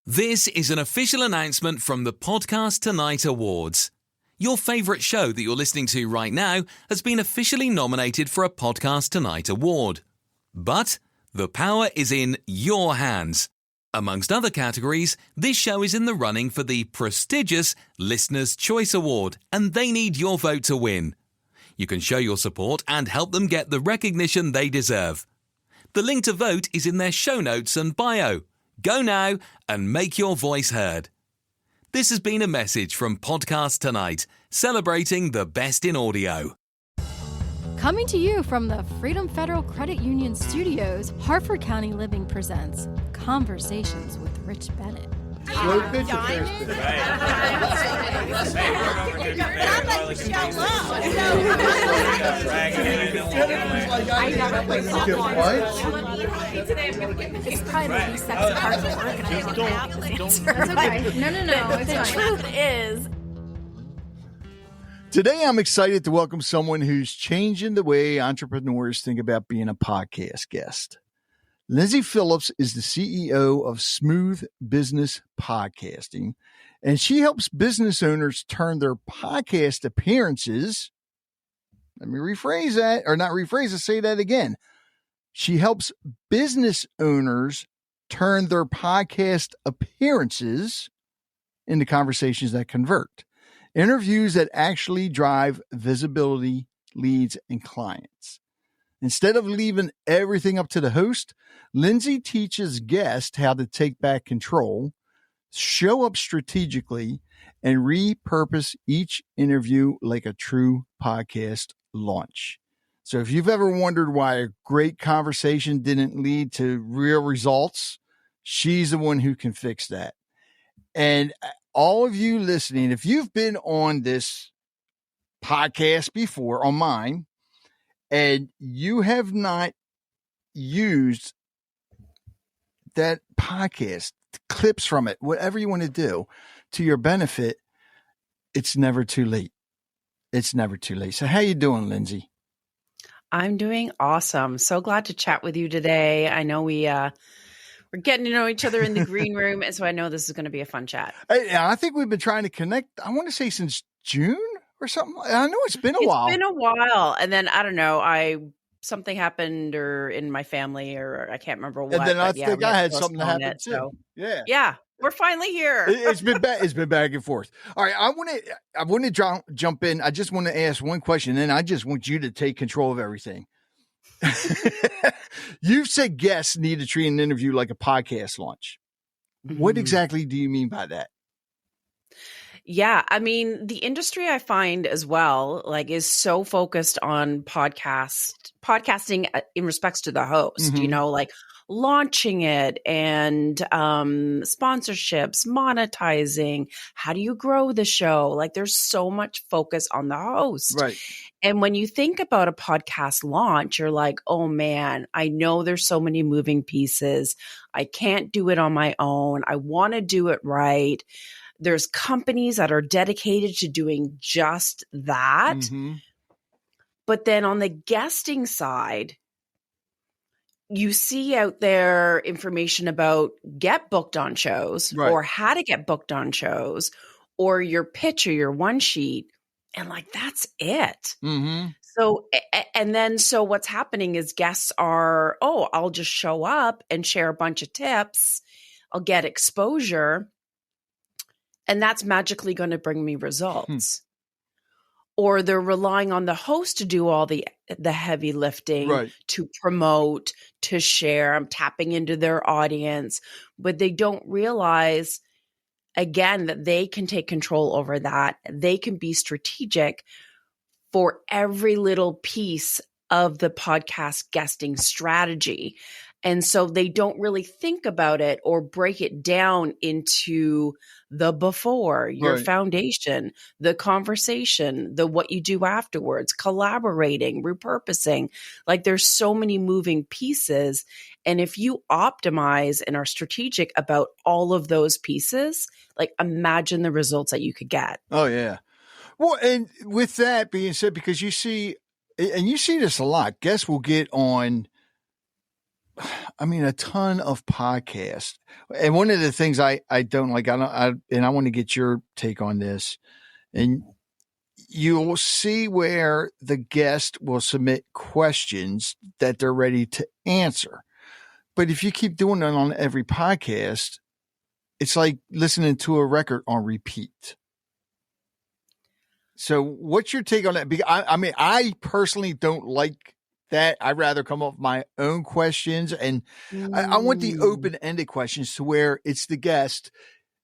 This is an official announcement from the Podcast Tonight Awards. Your favourite show that you're listening to right now has been officially nominated for a Podcast Tonight Award. But the power is in your hands. Amongst other categories, this show is in the running for the prestigious Listener's Choice Award, and they need your vote to win. You can show your support and help them get the recognition they deserve. The link to vote is in their show notes and bio. Go now and make your voice heard. This has been a message from Podcast Tonight, celebrating the best in audio. Coming to you from the Freedom Federal Credit Union Studios, Harford County Living presents Conversations with Rich Bennett. Slow pitch or fast pitch? It's probably the least sexy part of the work. No. The truth is, today I'm excited to welcome someone who's changing the way entrepreneurs think about being a podcast guest. Lyndsay Phillips is the CEO of Smooth Business Podcasting, and she helps business owners turn their podcast appearances. Let me rephrase that, or not rephrase it, say that again. She helps business owners turn their podcast appearances into conversations that convert, interviews that actually drive visibility, leads, and clients. Instead of leaving everything up to the host, Lyndsay teaches guests how to take back control, show up strategically, and repurpose each interview like a true podcast launch. So if you've ever wondered why a great conversation didn't lead to real results, she's the one who can fix that. And all of you listening, if you've been on this podcast before, on mine, and you have not used that podcast, clips from it, whatever you want to do to your benefit, it's never too late. It's never too late. So how you doing, Lyndsay? I'm doing awesome. So glad to chat with you today. I know we're getting to know each other in the green room, and so I know this is going to be a fun chat. I think we've been trying to connect, I want to say since June or something. I know it's been a while. It's been a while. And then, I don't know, something happened or in my family, or I can't remember what. And then I think I had something happen too. So, yeah. Yeah. We're finally here. It's been back and forth. All right. I want to jump in. I just want to ask one question, and I just want you to take control of everything. You've said guests need to treat an interview like a podcast launch. Mm-hmm. What exactly do you mean by that? Yeah. I mean, the industry I find as well, is so focused on podcasting in respects to the host, Mm-hmm. Launching it and sponsorships, monetizing. How do you grow the show? There's so much focus on the host. Right. And when you think about a podcast launch, you're like, oh man, I know there's so many moving pieces. I can't do it on my own. I want to do it right. There's companies that are dedicated to doing just that. Mm-hmm. But then on the guesting side, you see out there information about get booked on shows, right, or how to get booked on shows, or your pitch or your one sheet. And that's it. Mm-hmm. So what's happening is guests are, I'll just show up and share a bunch of tips. I'll get exposure. And that's magically going to bring me results. Or they're relying on the host to do all the heavy lifting, right, to promote, to share. I'm tapping into their audience, but they don't realize, again, that they can take control over that. They can be strategic for every little piece of the podcast guesting strategy. And so they don't really think about it or break it down into the before, your right, foundation, the conversation, the what you do afterwards, collaborating, repurposing. There's so many moving pieces. And if you optimize and are strategic about all of those pieces, imagine the results that you could get. Oh, yeah. Well, and with that being said, because you see this a lot, guests will get on a ton of podcasts. And one of the things I don't like, and I want to get your take on this. And you'll see where the guest will submit questions that they're ready to answer. But if you keep doing that on every podcast, it's like listening to a record on repeat. So what's your take on that? Because I personally don't like that. I'd rather come up with my own questions, and I want the open-ended questions to where it's the guest.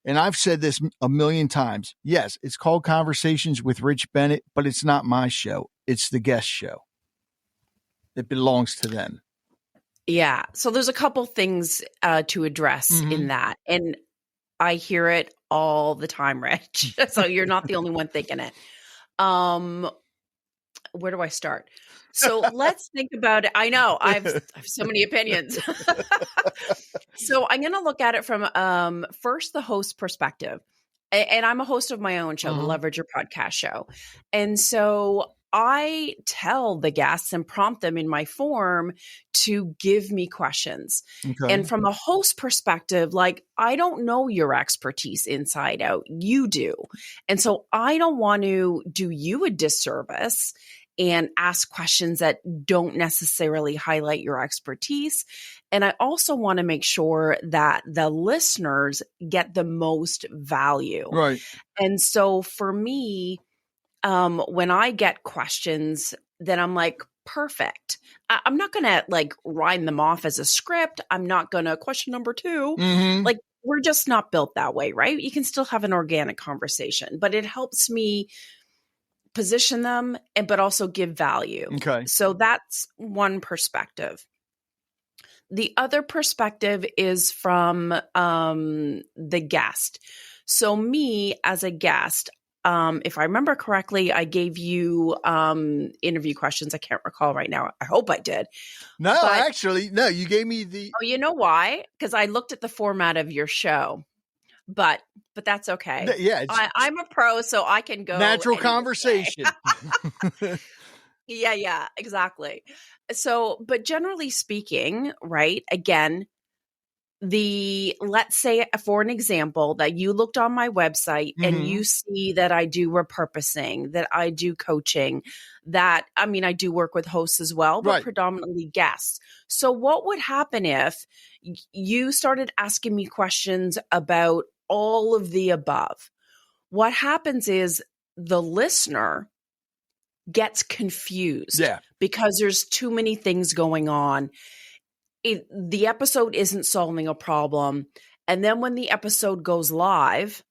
And I've said this a million times. Yes, it's called Conversations with Rich Bennett, but it's not my show. It's the guest show. It belongs to them. Yeah. So there's a couple things to address in that. And I hear it all the time, Rich. So you're not the only one thinking it. Where do I start? So let's think about it. I know I have so many opinions. So I'm going to look at it from first the host perspective. And I'm a host of my own show, the Leverage Your Podcast show. And so I tell the guests and prompt them in my form to give me questions. Okay. And from a host perspective, like, I don't know your expertise inside out. You do. And so I don't want to do you a disservice and ask questions that don't necessarily highlight your expertise. And I also want to make sure that the listeners get the most value. Right. And so for me, when I get questions, then I'm like, perfect. I'm not going to like rhyme them off as a script. I'm not going to question number 2. Like, we're just not built that way, right? You can still have an organic conversation, but it helps me position them but also give value. Okay. So that's one perspective. The other perspective is from the guest. So me as a guest, if I remember correctly, I gave you interview questions. I can't recall right now. I hope I did. No, actually, no, you gave me the... Oh, you know why? Because I looked at the format of your show. But that's okay. Yeah, I'm a pro, so I can go natural conversation. Yeah, exactly. So, but generally speaking, right? Again, let's say for an example that you looked on my website and you see that I do repurposing, that I do coaching, that I do work with hosts as well, but predominantly guests. So what would happen if you started asking me questions about all of the above? What happens is the listener gets confused because there's too many things going on. The episode isn't solving a problem. And then when the episode goes live,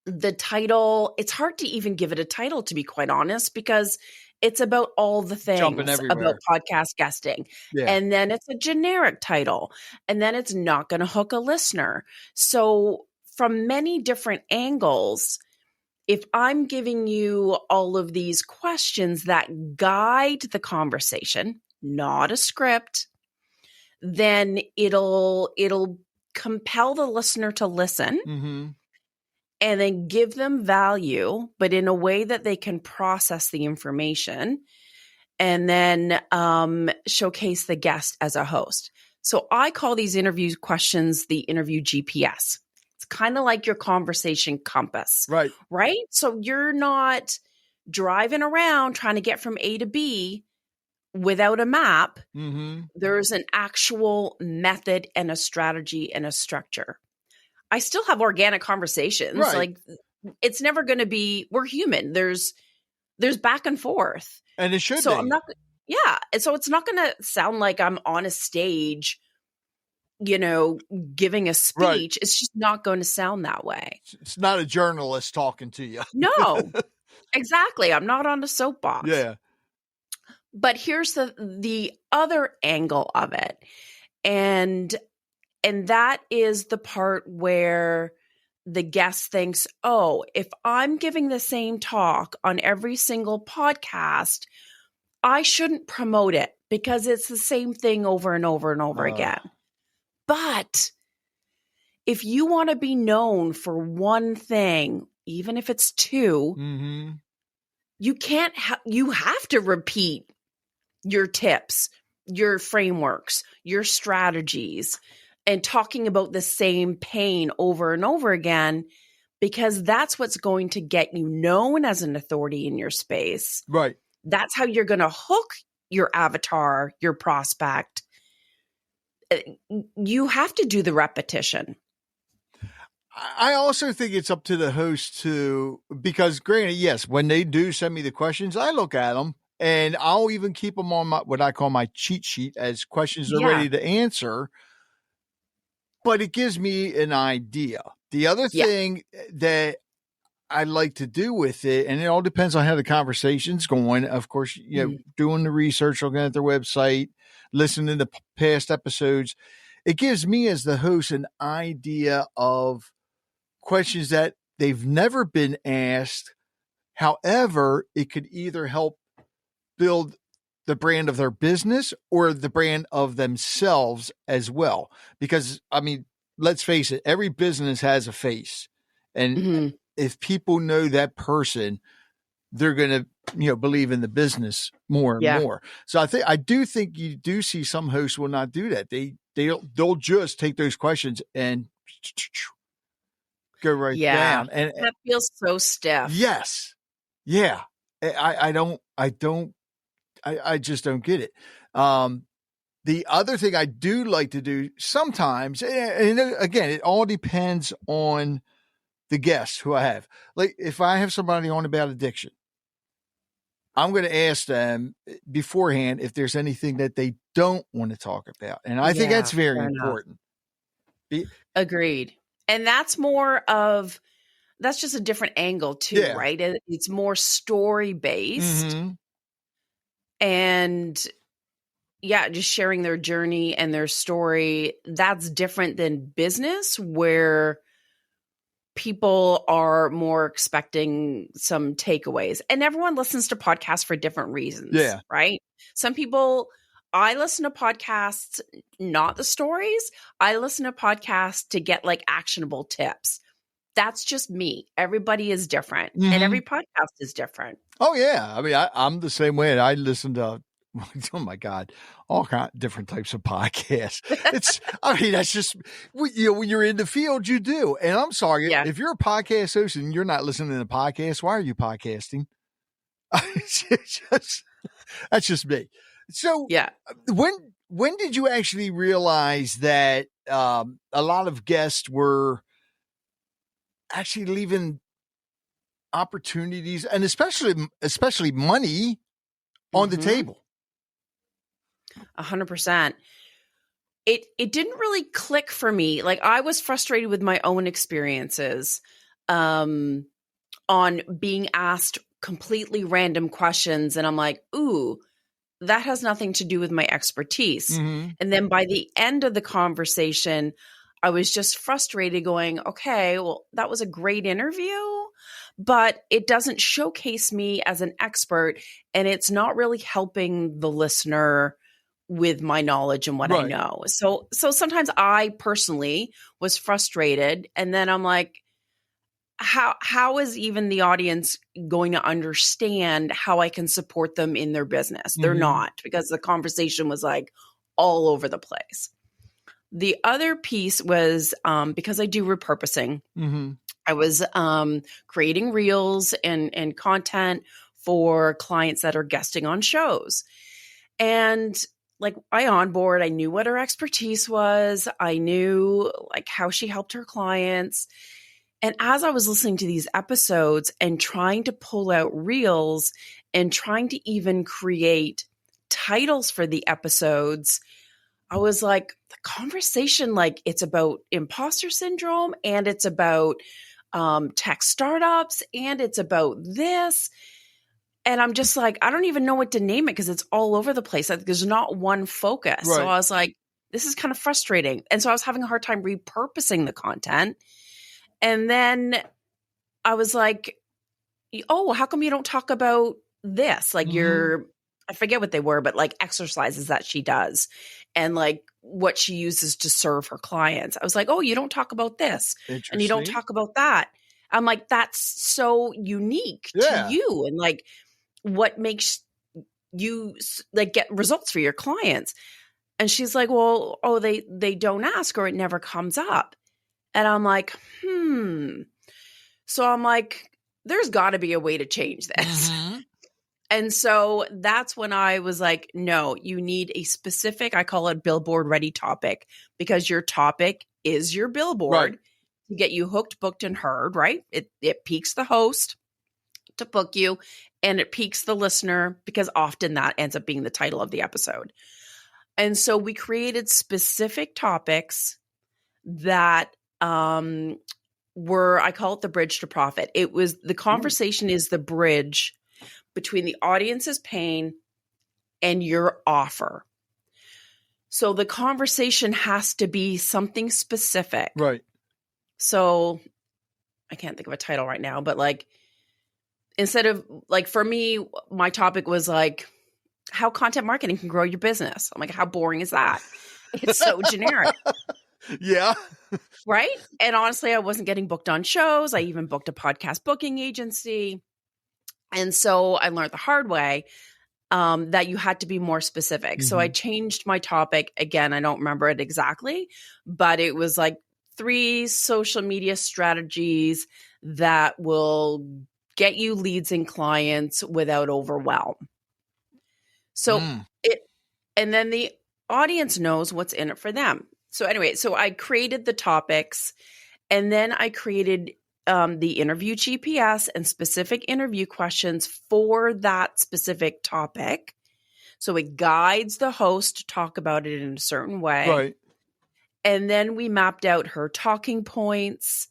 the title, it's hard to even give it a title, to be quite honest, because it's about all the things about podcast guesting. Yeah. And then it's a generic title. And then it's not going to hook a listener. So from many different angles, if I'm giving you all of these questions that guide the conversation, not a script, then it'll compel the listener to listen and then give them value, but in a way that they can process the information, and then showcase the guest as a host. So I call these interview questions the interview GPS. It's kind of like your conversation compass. Right? So you're not driving around trying to get from A to B without a map. There's an actual method and a strategy and a structure. I still have organic conversations. Like, it's never going to be, we're human. There's back and forth. And it should so be. I'm not, yeah. And so it's not going to sound like I'm on a stage, giving a speech. Right. It's just not going to sound that way. It's not a journalist talking to you. No, exactly. I'm not on a soapbox. Yeah. But here's the other angle of it. And that is the part where the guest thinks, oh, if I'm giving the same talk on every single podcast, I shouldn't promote it because it's the same thing over and over and over again. But if you want to be known for one thing, even if it's 2, you can't, you have to repeat your tips. your frameworks, your strategies, and talking about the same pain over and over again, because that's what's going to get you known as an authority in your space. Right. That's how you're going to hook your avatar, your prospect. You have to do the repetition. I also think it's up to the host because granted, yes, when they do send me the questions, I look at them and I'll even keep them on what I call my cheat sheet as questions they're ready to answer. But it gives me an idea. The other thing that I like to do with it, and it all depends on how the conversation's going. Of course, doing the research, looking at their website, listening to past episodes, it gives me as the host an idea of questions that they've never been asked. However, it could either help build the brand of their business or the brand of themselves as well. Because, I mean, let's face it, every business has a face. And if people know that person, they're going to, believe in the business more and more. So I do think you do see some hosts will not do that. They'll just take those questions and go right down. And that feels so stiff. Yes. Yeah. I just don't get it. The other thing I do like to do sometimes, and again, it all depends on the guests who I have. Like if I have somebody on about addiction, I'm going to ask them beforehand if there's anything that they don't want to talk about. And I think that's very important. Agreed. And that's just a different angle too, right? It's more story based. And just sharing their journey and their story. That's different than business, where people are more expecting some takeaways. And everyone listens to podcasts for different reasons, right? Some people, I listen to podcasts, not the stories. I listen to podcasts to get like actionable tips. That's just me. Everybody is different, and every podcast is different. Oh yeah. I mean, I'm the same way. I listen to, oh my God, all kinds of different types of podcasts. That's just, when you're in the field, you do. And I'm sorry, if you're a podcast host and you're not listening to the podcast, why are you podcasting? That's just me. So when did you actually realize that a lot of guests were actually leaving opportunities and especially money on the table? 100%. It didn't really click for me. Like I was frustrated with my own experiences on being asked completely random questions. And I'm like, ooh, that has nothing to do with my expertise. And then by the end of the conversation, I was just frustrated going, okay, well, that was a great interview, but it doesn't showcase me as an expert, and it's not really helping the listener with my knowledge and what I know. So sometimes I personally was frustrated, and then I'm like, how is even the audience going to understand how I can support them in their business? They're not, because the conversation was like all over the place. The other piece was because I do repurposing. I was creating reels and content for clients that are guesting on shows. And like I onboard, I knew what her expertise was. I knew like how she helped her clients. And as I was listening to these episodes and trying to pull out reels and trying to even create titles for the episodes, I was like, the conversation, like it's about imposter syndrome, and it's about tech startups, and it's about this. And I'm just like, I don't even know what to name it because it's all over the place. Like, there's not one focus. So I was like, this is kind of frustrating. And so I was having a hard time repurposing the content. And then I was like, oh, how come you don't talk about this? Like I forget what they were, but like exercises that she does and like what she uses to serve her clients. I was like, oh, you don't talk about this and you don't talk about that. I'm like, that's so unique to you. And like, what makes you like get results for your clients. And she's like, well, they don't ask, or it never comes up. And I'm like, So I'm like, there's got to be a way to change this. Mm-hmm. And so that's when I was like, no, you need a specific, I call it billboard ready topic, because your topic is your billboard to get you hooked, booked, and heard, right? It piques the host to book you, and it piques the listener, because often that ends up being the title of the episode. And so we created specific topics that were, I call it the bridge to profit. It was the conversation is the bridge between the audience's pain and your offer. So the conversation has to be something specific. Right. So I can't think of a title right now, but like, instead of like, for me, my topic was like how content marketing can grow your business. I'm like, how boring is that? It's so generic. Yeah. Right. And honestly, I wasn't getting booked on shows. I even booked a podcast booking agency. And so I learned the hard way that you had to be more specific. Mm-hmm. So I changed my topic. Again, I don't remember it exactly, but it was like 3 social media strategies that will get you leads and clients without overwhelm. So and then the audience knows what's in it for them. So anyway, so I created the topics, and then I created the interview GPS and specific interview questions for that specific topic. So it guides the host to talk about it in a certain way. Right. And then we mapped out her talking points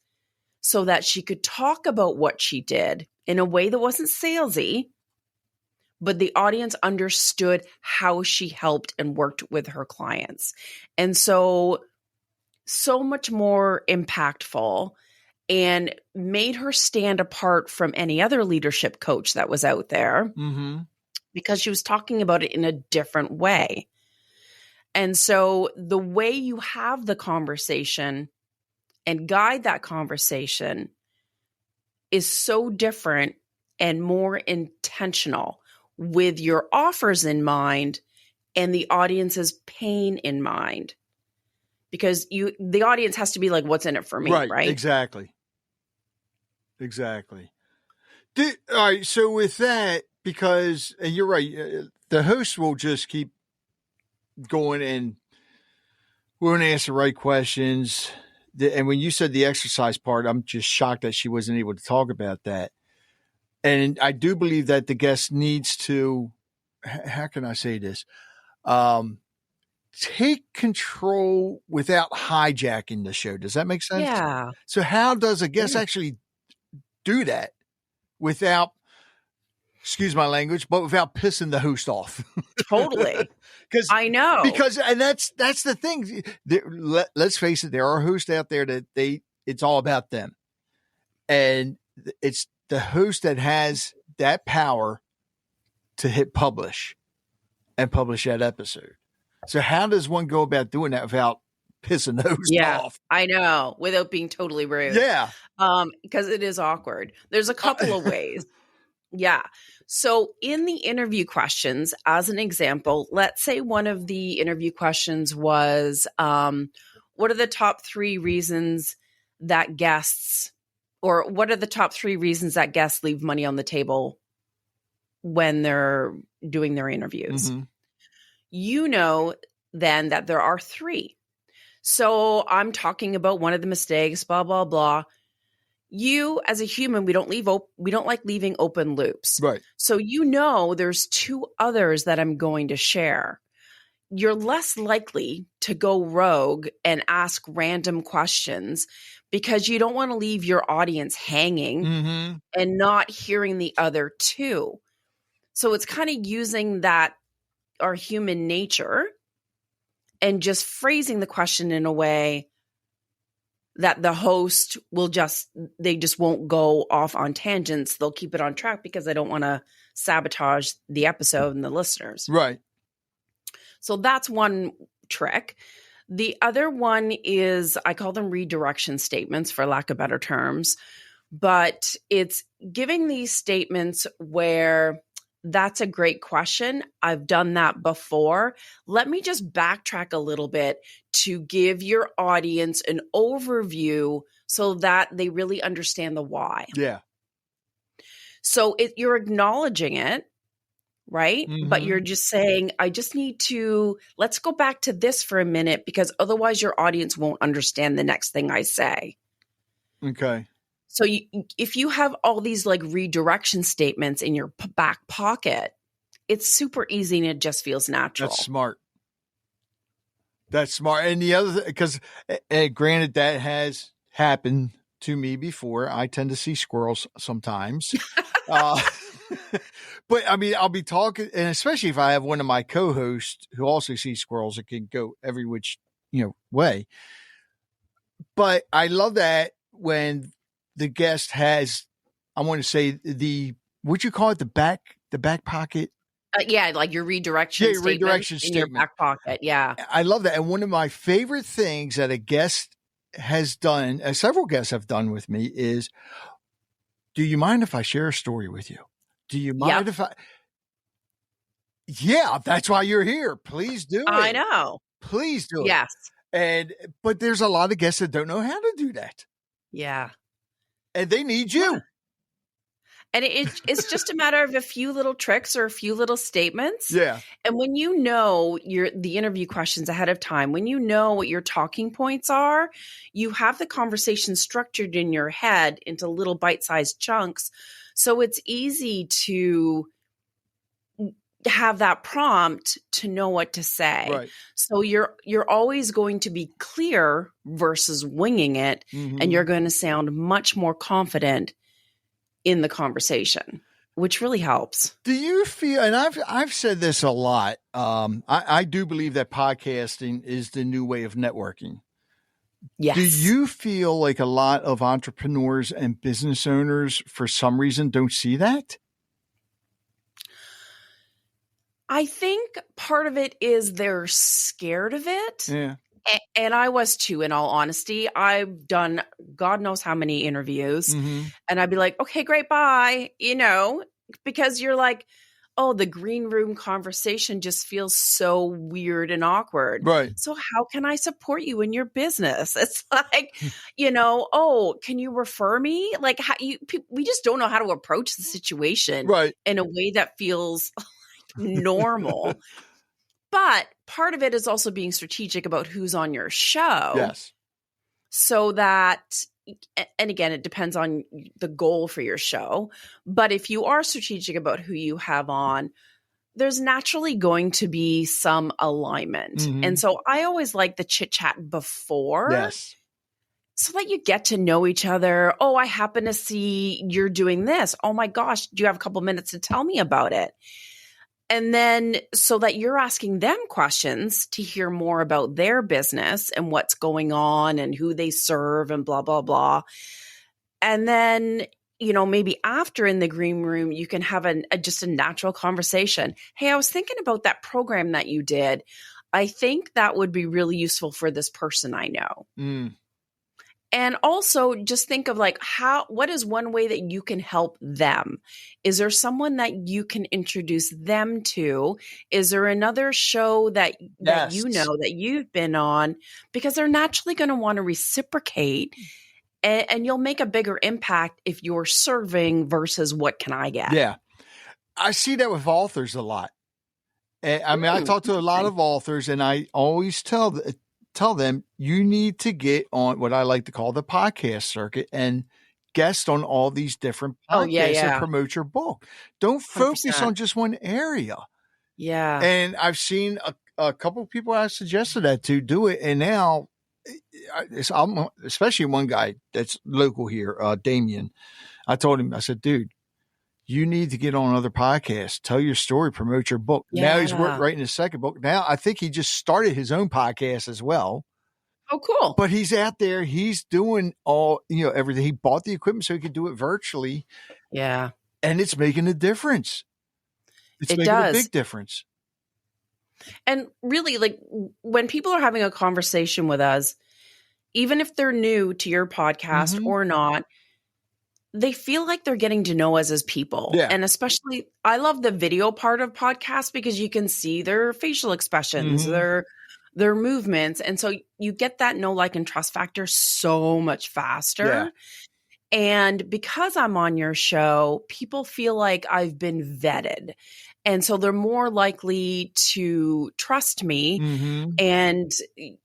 so that she could talk about what she did in a way that wasn't salesy, but the audience understood how she helped and worked with her clients. And so much more impactful, and made her stand apart from any other leadership coach that was out there, because she was talking about it in a different way. And so the way you have the conversation and guide that conversation is so different and more intentional, with your offers in mind and the audience's pain in mind. Because the audience has to be like, what's in it for me, right? Exactly. All right. So with that, because, and you're right, the host will just keep going and we're going to ask the right questions. And when you said the exercise part, I'm just shocked that she wasn't able to talk about that. And I do believe that the guest needs to, how can I say this? Take control without hijacking the show. Does that make sense? Yeah. So how does a guest actually do that without, excuse my language, but without pissing the host off? Totally. Because I know. And that's the thing. Let's face it, there are hosts out there that it's all about them. And it's the host that has that power to hit publish and publish that episode. So how does one go about doing that without pissing the host off? I know, without being totally rude. Yeah. Because it is awkward. There's a couple of ways. Yeah. So in the interview questions, as an example, let's say one of the interview questions was, what are the top 3 reasons that guests, or what are the top 3 reasons that guests leave money on the table when they're doing their interviews? Mm-hmm. You know then that there are 3. So I'm talking about one of the mistakes, blah, blah, blah. You as a human, we don't like leaving open loops. Right. So there's 2 others that I'm going to share. You're less likely to go rogue and ask random questions because you don't want to leave your audience hanging and not hearing the other 2. So it's kind of using that, our human nature, and just phrasing the question in a way that the host they just won't go off on tangents. They'll keep it on track because they don't want to sabotage the episode and the listeners. Right. So that's one trick. The other one is, I call them redirection statements, for lack of better terms, but it's giving these statements where That's a great question. I've done that before. Let me just backtrack a little bit to give your audience an overview so that they really understand the why. Yeah. So you're acknowledging it, right? But you're just saying, I just need to, let's go back to this for a minute because otherwise your audience won't understand the next thing I say. Okay. So if you have all these like redirection statements in your back pocket, it's super easy and it just feels natural. That's smart. That's smart. And the other thing, because granted, that has happened to me before. I tend to see squirrels sometimes. But I mean, I'll be talking, and especially if I have one of my co-hosts who also sees squirrels, it can go every which, way. But I love that when the guest has, I want to say what you call it, the back pocket. Yeah, like your redirection statement in your back pocket. Yeah. I love that. And one of my favorite things that a guest has done, several guests have done with me is, do you mind if I share a story with you? Do you mind if yeah, that's why you're here. Please do it. I know. Please do it. Yes. But there's a lot of guests that don't know how to do that. Yeah. And they need you. Yeah. And it's just a matter of a few little tricks or a few little statements. Yeah. And when you know the interview questions ahead of time, when you know what your talking points are, you have the conversation structured in your head into little bite-sized chunks. So it's easy to have that prompt to know what to say. Right. So you're always going to be clear versus winging it, and you're going to sound much more confident in the conversation, which really helps. Do you feel, and I've said this a lot, I do believe that podcasting is the new way of networking. Yes. Do you feel like a lot of entrepreneurs and business owners, for some reason, don't see that? I think part of it is they're scared of it. Yeah. And I was too, in all honesty. I've done God knows how many interviews. And I'd be like, okay, great, bye. Because you're like, oh, the green room conversation just feels so weird and awkward. Right. So how can I support you in your business? It's like, oh, can you refer me? Like, we just don't know how to approach the situation in a way that feels normal. But part of it is also being strategic about who's on your show. Yes. So that, and again, it depends on the goal for your show. But if you are strategic about who you have on, there's naturally going to be some alignment. And so I always like the chit chat before. Yes. So that you get to know each other. Oh, I happen to see you're doing this. Oh my gosh, do you have a couple minutes to tell me about it? And then so that you're asking them questions to hear more about their business and what's going on and who they serve and blah, blah, blah. And then, maybe after in the green room, you can have just a natural conversation. Hey, I was thinking about that program that you did. I think that would be really useful for this person I know. And also just think of like what is one way that you can help them? Is there someone that you can introduce them to? Is there another show that that you've been on? Because they're naturally going to want to reciprocate, and you'll make a bigger impact if you're serving versus what can I get? Yeah. I see that with authors a lot. I mean, I talk to a lot of authors, and I always tell them you need to get on what I like to call the podcast circuit and guest on all these different podcasts and promote your book. Don't focus 100%. On just one area. Yeah. And I've seen a couple of people I suggested that to do it. And now, especially one guy that's local here, Damien, I told him, I said, dude, you need to get on other podcasts, tell your story, promote your book. Yeah. Now he's writing his second book. Now I think he just started his own podcast as well. Oh, cool. But he's out there. He's doing everything. He bought the equipment so he could do it virtually. Yeah. And it's making a difference. It's making a big difference. And really, like when people are having a conversation with us, even if they're new to your podcast or not, they feel like they're getting to know us as people. Yeah. And especially, I love the video part of podcasts because you can see their facial expressions, Mhm. their movements. And so you get that know, like, and trust factor so much faster. Yeah. And because I'm on your show, people feel like I've been vetted. And so they're more likely to trust me. Mhm. And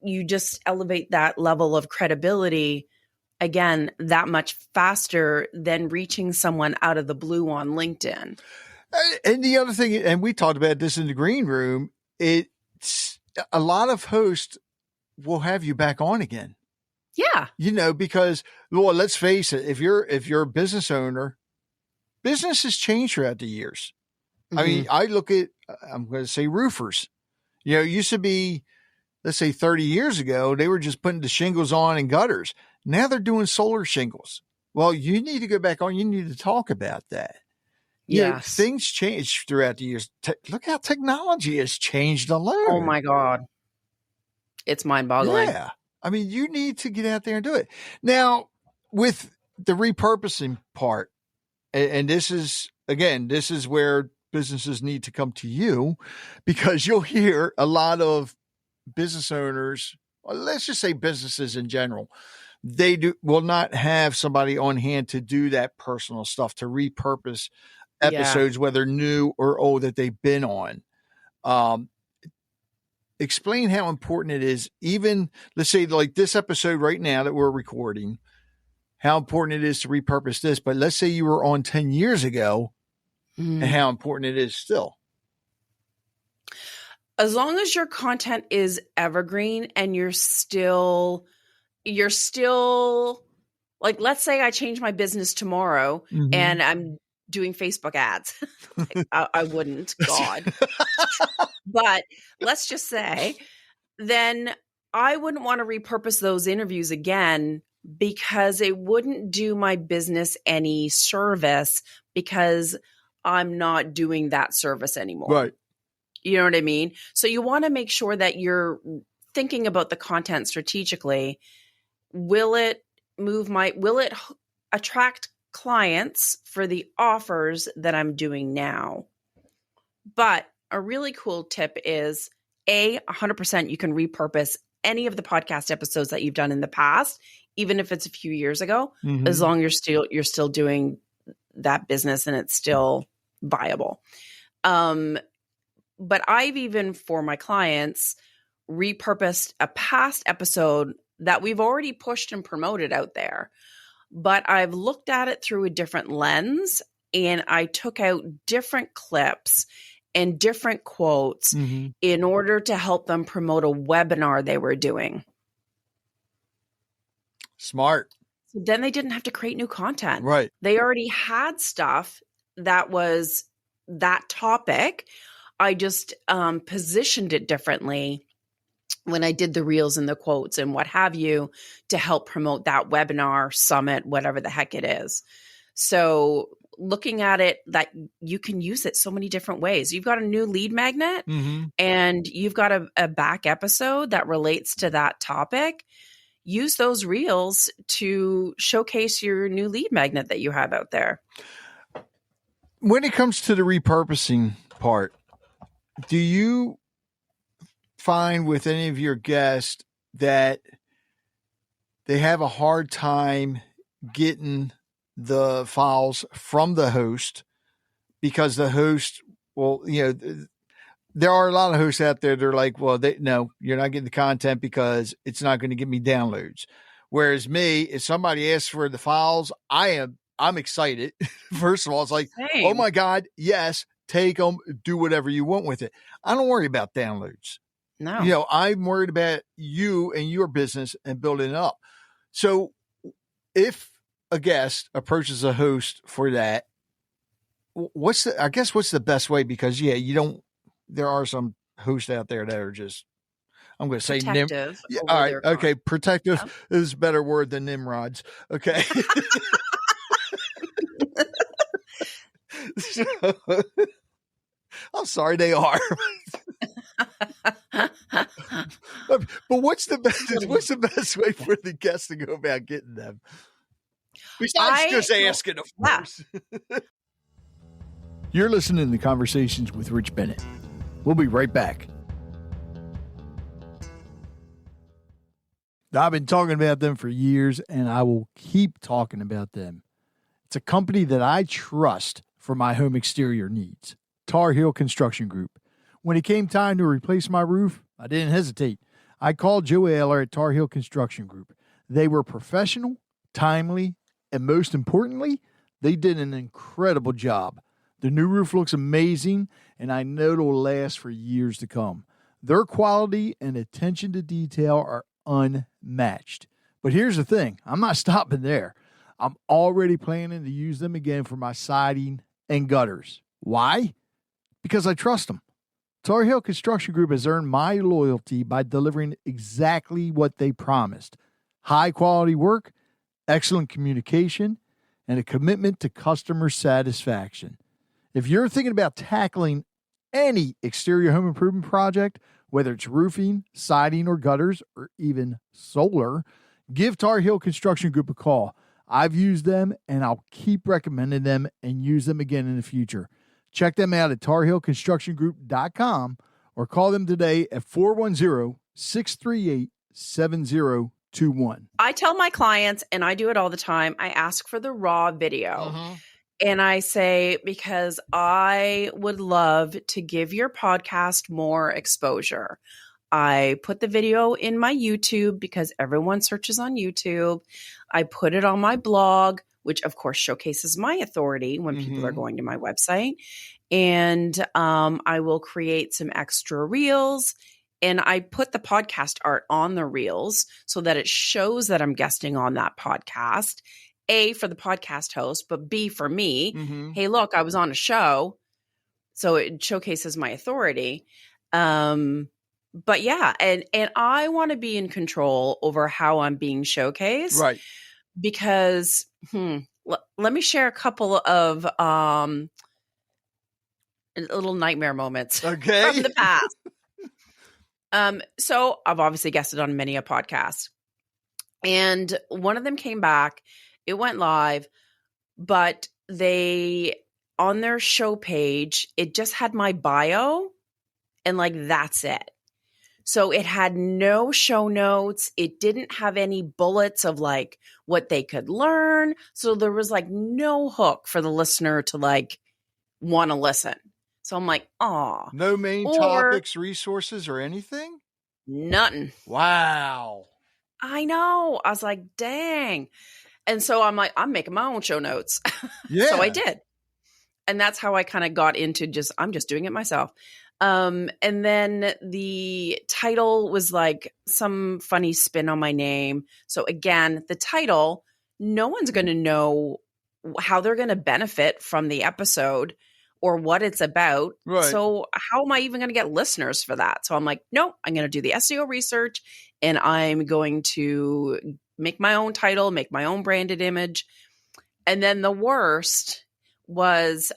you just elevate that level of credibility, again, that much faster than reaching someone out of the blue on LinkedIn. And the other thing, and we talked about this in the green room, it's a lot of hosts will have you back on again. Yeah. Because, well, let's face it, if you're a business owner, business has changed throughout the years. I mean, I look at, I'm going to say roofers. It used to be, let's say 30 years ago, they were just putting the shingles on and gutters. Now they're doing solar shingles. Well, you need to go back on. You need to talk about that. Yes. Things change throughout the years. Look how technology has changed alone. Oh my God. It's mind-boggling. Yeah. I mean, you need to get out there and do it. Now, with the repurposing part, and this is where businesses need to come to you, because you'll hear a lot of business owners, or let's just say businesses in general, will not have somebody on hand to do that personal stuff, to repurpose episodes, whether new or old, that they've been on. Explain how important it is, even, let's say, like this episode right now that we're recording, how important it is to repurpose this. But let's say you were on 10 years ago, and how important it is still. As long as your content is evergreen and you're still like, let's say I change my business tomorrow and I'm doing Facebook ads. I wouldn't, God. But let's just say, then I wouldn't want to repurpose those interviews again, because it wouldn't do my business any service, because I'm not doing that service anymore. Right. You know what I mean? So you want to make sure that you're thinking about the content strategically. Will it attract clients for the offers that I'm doing now? But a really cool tip is 100% you can repurpose any of the podcast episodes that you've done in the past, even if it's a few years ago, as long as you're still doing that business and it's still viable. But I've even, for my clients, repurposed a past episode that we've already pushed and promoted out there. But I've looked at it through a different lens, and I took out different clips and different quotes in order to help them promote a webinar they were doing. Smart. So then they didn't have to create new content. Right. They already had stuff that was that topic. I just positioned it differently when I did the reels and the quotes and what have you to help promote that webinar, summit, whatever the heck it is. So looking at it, that you can use it so many different ways. You've got a new lead magnet and you've got a back episode that relates to that topic. Use those reels to showcase your new lead magnet that you have out there. When it comes to the repurposing part, do you find with any of your guests that they have a hard time getting the files from the host, because the host, there are a lot of hosts out there. They're like, well, no, you're not getting the content because it's not going to give me downloads. Whereas me, if somebody asks for the files, I'm excited. First of all, it's like, Same. Oh my God, yes, take them, do whatever you want with it. I don't worry about downloads. No. I'm worried about you and your business and building it up. So if a guest approaches a host for that, what's the best way? Because there are some hosts out there that are just, I'm going to say protective. All right. Okay. Protective is a better word than Nimrods. Okay. I'm sorry, they are. But what's the best way for the guests to go about getting them? Besides just asking, of course. You're listening to Conversations with Rich Bennett. We'll be right back. I've been talking about them for years, and I will keep talking about them. It's a company that I trust for my home exterior needs. Tar Heel Construction Group. When it came time to replace my roof, I didn't hesitate. I called Joe Ayler at Tar Heel Construction Group. They were professional, timely, and most importantly, they did an incredible job. The new roof looks amazing, and I know it'll last for years to come. Their quality and attention to detail are unmatched. But here's the thing. I'm not stopping there. I'm already planning to use them again for my siding and gutters. Why? Because I trust them. Tar Heel Construction Group has earned my loyalty by delivering exactly what they promised. High quality work, excellent communication, and a commitment to customer satisfaction. If you're thinking about tackling any exterior home improvement project, whether it's roofing, siding, or gutters, or even solar, give Tar Heel Construction Group a call. I've used them, and I'll keep recommending them and use them again in the future. Check them out at tarheelconstructiongroup.com or call them today at 410-638-7021. I tell my clients, and I do it all the time, I ask for the raw video. And I say, because I would love to give your podcast more exposure. I put the video in my YouTube because everyone searches on YouTube. I put it on my blog, which of course showcases my authority when people are going to my website. And I will create some extra reels. And I put the podcast art on the reels so that it shows that I'm guesting on that podcast. A, for the podcast host, but B, for me. Hey, look, I was on a show. So it showcases my authority. But yeah, and I want to be in control over how I'm being showcased. Right. Because let me share a couple of little nightmare moments from the past. So I've obviously guested on many a podcast. And one of them came back. It went live, but they, on their show page, it just had my bio and like, that's it. So it had no show notes. It didn't have any bullets of like what they could learn. So there was like no hook for the listener to like want to listen. So I'm like, oh, no main topics, resources, or anything? Nothing. Wow. I know. I was like, dang. And so I'm like, I'm making my own show notes. Yeah. So I did. And that's how I kind of got into I'm just doing it myself. And then the title was like some funny spin on my name. So again, the title, no one's going to know how they're going to benefit from the episode or what it's about. Right. So how am I even going to get listeners for that? So I'm like, no, I'm going to do the SEO research and I'm going to make my own title, make my own branded image. And then the worst was,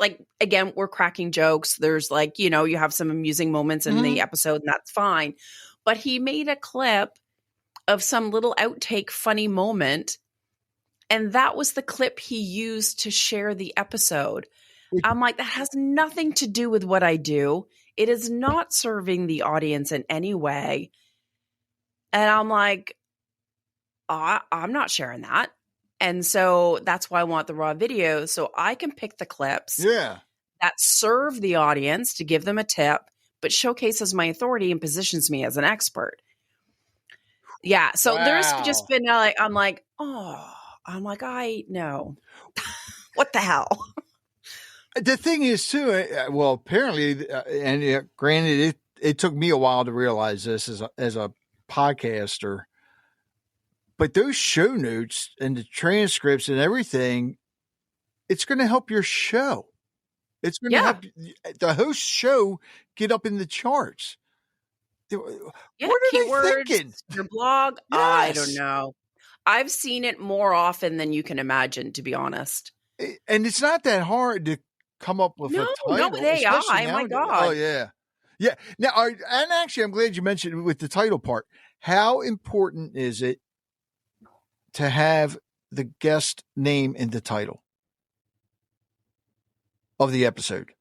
like, again, we're cracking jokes. There's like, you have some amusing moments in the episode and that's fine. But he made a clip of some little outtake funny moment. And that was the clip he used to share the episode. I'm like, that has nothing to do with what I do. It is not serving the audience in any way. And I'm like, I'm not sharing that. And so that's why I want the raw video. So I can pick the clips that serve the audience to give them a tip, but showcases my authority and positions me as an expert. Yeah. So there's just been I'm like, I know. What the hell? The thing is too, well, apparently, and granted, it took me a while to realize this as a podcaster, but those show notes and the transcripts and everything, it's going to help your show. It's going to help the host show get up in the charts. What are keywords, they thinking? Your blog? Yes. I don't know. I've seen it more often than you can imagine, to be honest. And it's not that hard to come up with a title. No, with AI, my God. Oh, yeah. Yeah. Now, and actually, I'm glad you mentioned with the title part. How important is it to have the guest name in the title of the episode?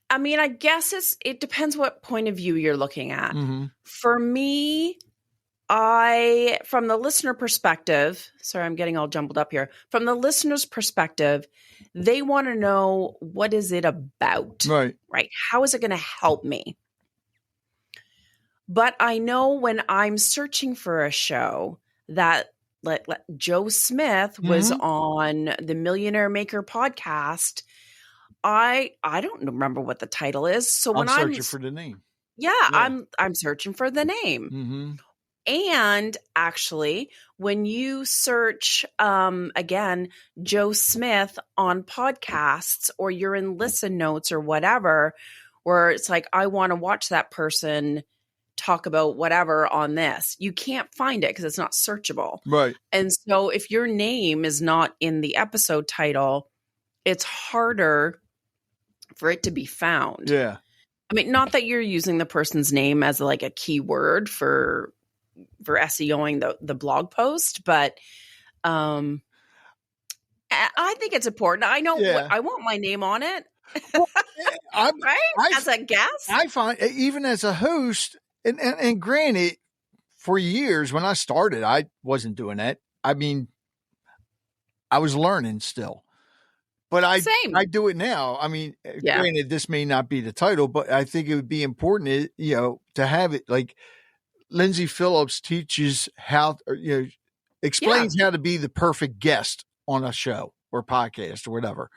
I mean, I guess it depends what point of view you're looking at. Mm-hmm. For me, from the listener perspective, sorry, I'm getting all jumbled up here. From the listener's perspective, they want to know, what is it about? Right. How is it going to help me? But I know when I'm searching for a show that Joe Smith was on the Millionaire Maker podcast, I don't remember what the title is. So when I'm searching for the name. Yeah, I'm searching for the name. Mm-hmm. And actually, when you search, again, Joe Smith on podcasts, or you're in listen notes or whatever, where it's like, I want to watch that person talk about whatever on this, you can't find it because it's not searchable. Right. And so if your name is not in the episode title, it's harder for it to be found. Yeah. I mean, not that you're using the person's name as like a keyword for SEOing the blog post, but I think it's important. I know I want my name on it. Well, As a guest. I find, even as a host, and granted, for years when I started, I wasn't doing that. I mean, I was learning still. But I do it now. I mean, granted, this may not be the title, but I think it would be important, to have it like Lyndsay Phillips teaches how, explains how to be the perfect guest on a show or podcast or whatever,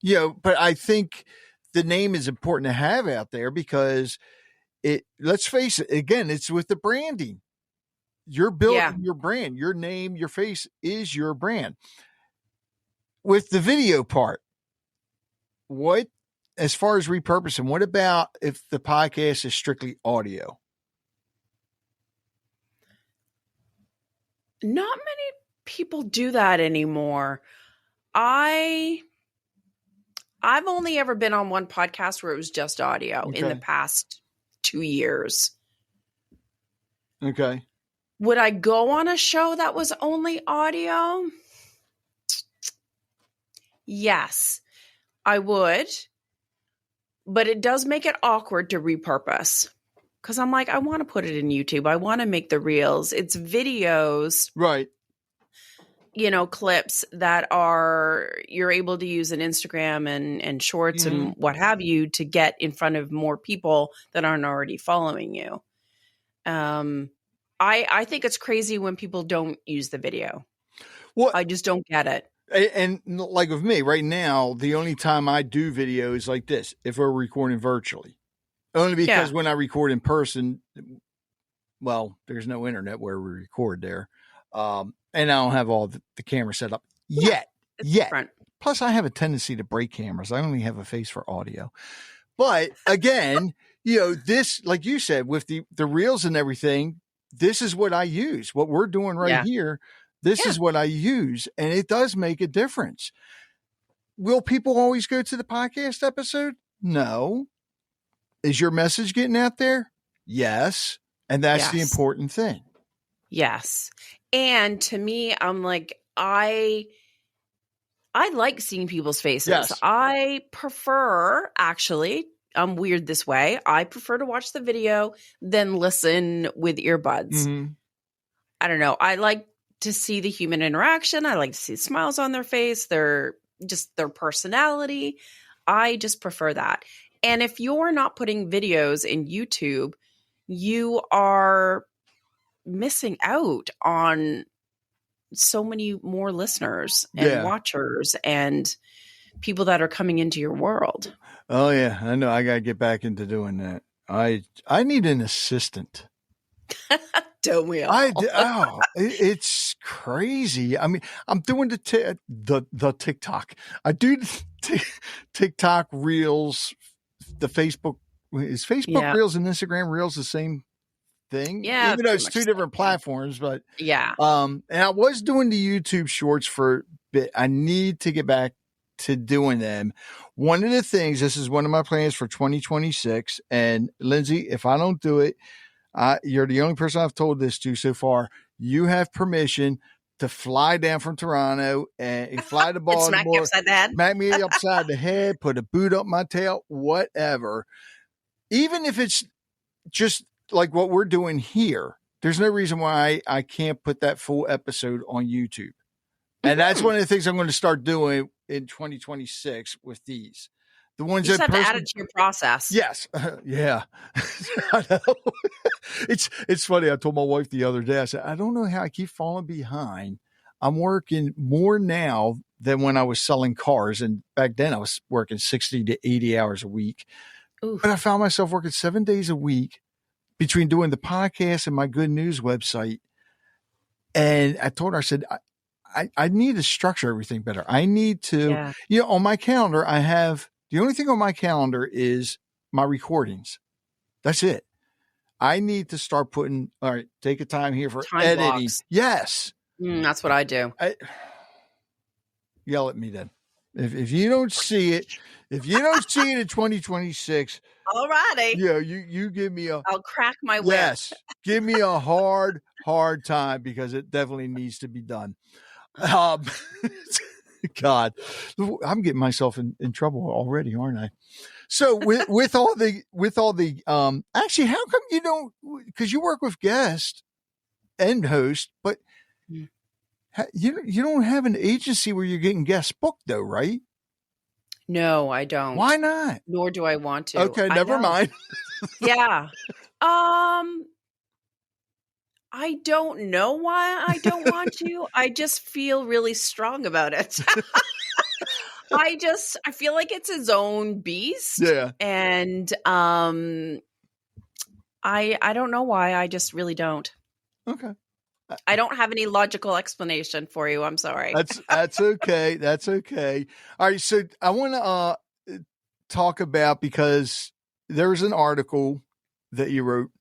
but I think the name is important to have out there because let's face it, again, it's with the branding. You're building your brand, your name, your face is your brand. With the video part, as far as repurposing, what about if the podcast is strictly audio? Not many people do that anymore. I've only ever been on one podcast where it was just audio in the past 2 years. Okay. Would I go on a show that was only audio? Yes, I would. But it does make it awkward to repurpose. Because I'm like, I want to put it in YouTube. I want to make the reels. It's videos. Right. Clips that you're able to use in Instagram and shorts and what have you to get in front of more people that aren't already following you. I think it's crazy when people don't use the video. Well, I just don't get it. And like with me right now, the only time I do videos like this, if we're recording virtually, only because when I record in person, well, there's no internet where we record there. And I don't have all the camera set up yet. Different. Plus I have a tendency to break cameras. I only have a face for audio, but again, this, like you said, with the reels and everything, this is what I use. What we're doing right here. This is what I use, and it does make a difference. Will people always go to the podcast episode? No. Is your message getting out there? Yes. And that's the important thing. Yes. And to me, I'm like, I like seeing people's faces. Yes. I prefer, actually, I'm weird this way, I prefer to watch the video than listen with earbuds. Mm-hmm. I don't know. I like to see the human interaction. I like to see smiles on their face, their personality. I just prefer that. And if you're not putting videos in YouTube, you are missing out on so many more listeners and watchers and people that are coming into your world. Oh yeah, I know. I got to get back into doing that. I need an assistant. Don't we all? It's crazy. I mean, I'm doing the TikTok. I do TikTok Reels, the Facebook. Is Facebook Reels and Instagram Reels the same thing? Yeah. Even though it's two different platforms, but and I was doing the YouTube shorts for a bit. I need to get back to doing them. One of the things, this is one of my plans for 2026. And Lyndsay, if I don't do it, You're the only person I've told this to so far. You have permission to fly down from Toronto and fly to Baltimore. Smack you upside the head. Smack me upside the head, put a boot up my tail, whatever. Even if it's just like what we're doing here, there's no reason why I can't put that full episode on YouTube. And that's one of the things I'm going to start doing in 2026 with these. The ones you that just have to add it to your process. Yes. Yeah. I know. It's funny. I told my wife the other day, I said, I don't know how I keep falling behind. I'm working more now than when I was selling cars. And back then I was working 60 to 80 hours a week. Oof. But I found myself working 7 days a week between doing the podcast and my good news website. And I told her, I said, I need to structure everything better. I need to, on my calendar, I have, the only thing on my calendar is my recordings. That's it. I need to start putting, all right, take a time here for time editing. blocks. Yes. That's what I do. Yell at me then. If you don't see it, in 2026, all righty. Yeah, you give me I'll crack my whip. Yes. Give me a hard time because it definitely needs to be done. God, I'm getting myself in trouble already, aren't I? So with all the actually, how come you don't, because you work with guests and host, but you don't have an agency where you're getting guests booked though, right? No, I don't. Why not? Nor do I want to. Okay, never mind. Yeah. I don't know why I don't want to. I just feel really strong about it. I feel like it's its own beast. Yeah. And I don't know why. I just really don't. Okay. I don't have any logical explanation for you. I'm sorry. That's okay. That's okay. All right. So I want to talk about, because there's an article that you wrote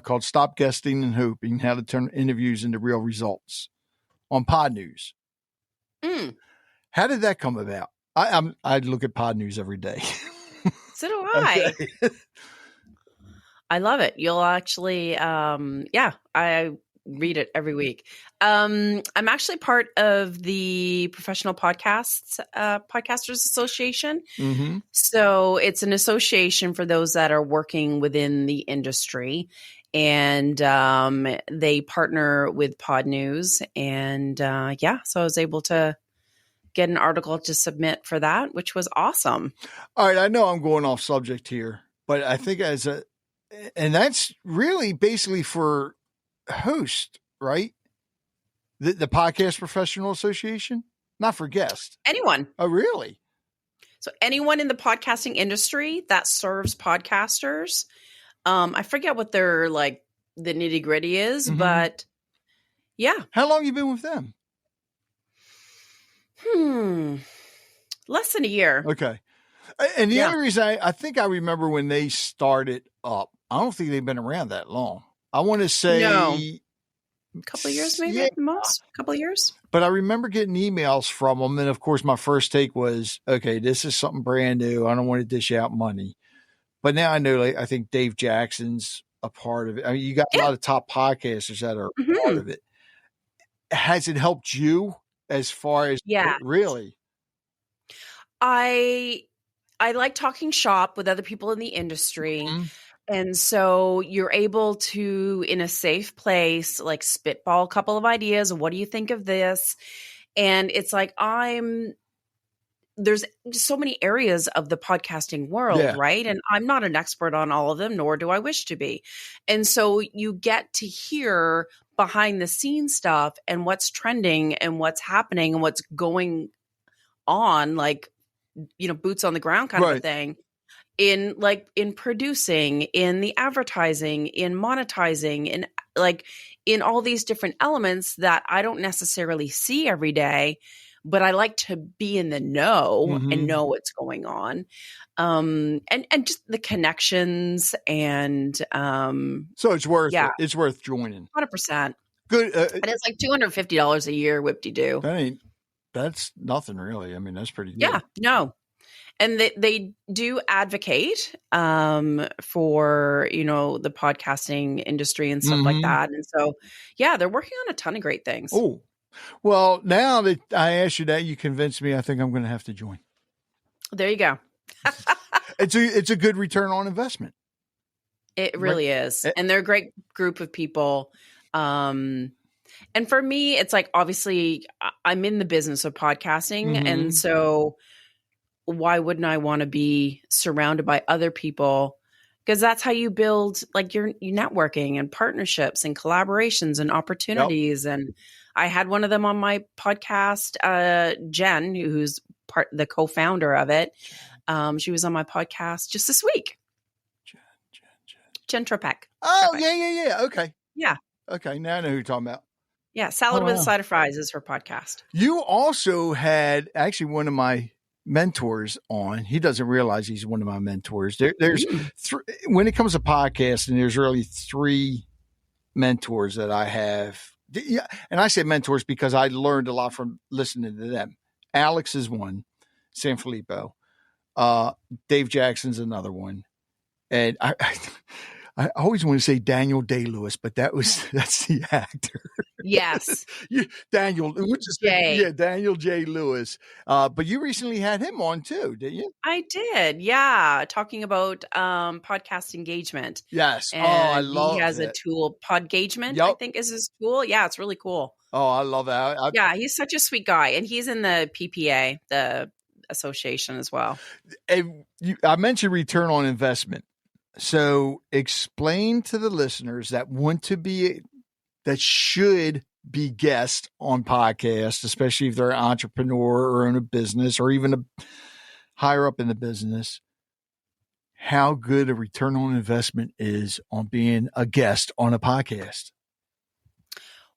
called "Stop Guesting and Hoping: How to Turn Interviews into Real Results" on Pod News. How did that come about? I look at Pod News every day. So do I. Okay. I love it. You'll actually, I read it every week. I'm actually part of the Professional Podcasters Association. Mm-hmm. So it's an association for those that are working within the industry, and they partner with Pod News. And so I was able to get an article to submit for that, which was awesome. All right. I know I'm going off subject here, but I think and that's really basically for host, right? The Podcast Professional Association, not for guests. Anyone. Oh, really? So anyone in the podcasting industry that serves podcasters. I forget what their the nitty gritty is, but yeah. How long you been with them? Less than a year. Okay. And the other reason I think I remember when they started up, I don't think they've been around that long. I want to say a couple of years, maybe at the most. A couple of years. But I remember getting emails from them. And of course, my first take was, okay, this is something brand new. I don't want to dish out money. But now I know, I think Dave Jackson's a part of it. I mean, you got a lot of top podcasters that are part of it. Has it helped you as far as really? I like talking shop with other people in the industry. And so you're able to, in a safe place, spitball a couple of ideas. What do you think of this? And it's there's so many areas of the podcasting world, right? And I'm not an expert on all of them, nor do I wish to be. And so you get to hear behind the scenes stuff and what's trending and what's happening and what's going on, boots on the ground kind of a thing. In producing, in the advertising, in monetizing, in all these different elements that I don't necessarily see every day, but I like to be in the know and know what's going on. And just the connections and so it's worth it. It's worth joining. 100%. Good. And it's $250 a year, whip-de-doo. That's nothing really. I mean, that's pretty good. Yeah, no. And they do advocate for, the podcasting industry and stuff like that. And so, yeah, they're working on a ton of great things. Oh, well, now that I asked you that, you convinced me. I think I'm going to have to join. There you go. It's a good return on investment. It really is. And they're a great group of people. And for me, it's like, obviously I'm in the business of podcasting. And so why wouldn't I want to be surrounded by other people? Because that's how you build like your networking and partnerships and collaborations and opportunities. Yep. And I had one of them on my podcast, Jen, who's the co-founder of it. She was on my podcast just this week. Jen Tropek. Oh, yeah. Okay. Yeah. Okay. Now I know who you're talking about. Yeah. Salad with a Side of Fries is her podcast. You also had actually one of my mentors on. He doesn't realize he's one of my mentors. There's when it comes to podcasting, there's really 3 mentors that I have. Yeah, and I say mentors because I learned a lot from listening to them. Alex is one, San Filippo. Dave Jackson's another one. And I always want to say Daniel Day-Lewis, but that's the actor. Yes. Daniel J. Lewis. But you recently had him on too, didn't you? I did. Yeah. Talking about podcast engagement. Yes. And I love it. He has a tool, Podgagement, Yep. I think is his tool. Yeah, it's really cool. Oh, I love that. Yeah, he's such a sweet guy. And he's in the PPA, the association as well. I mentioned return on investment. So explain to the listeners that should be guests on podcasts, especially if they're an entrepreneur or own a business or even higher up in the business, how good a return on investment is on being a guest on a podcast.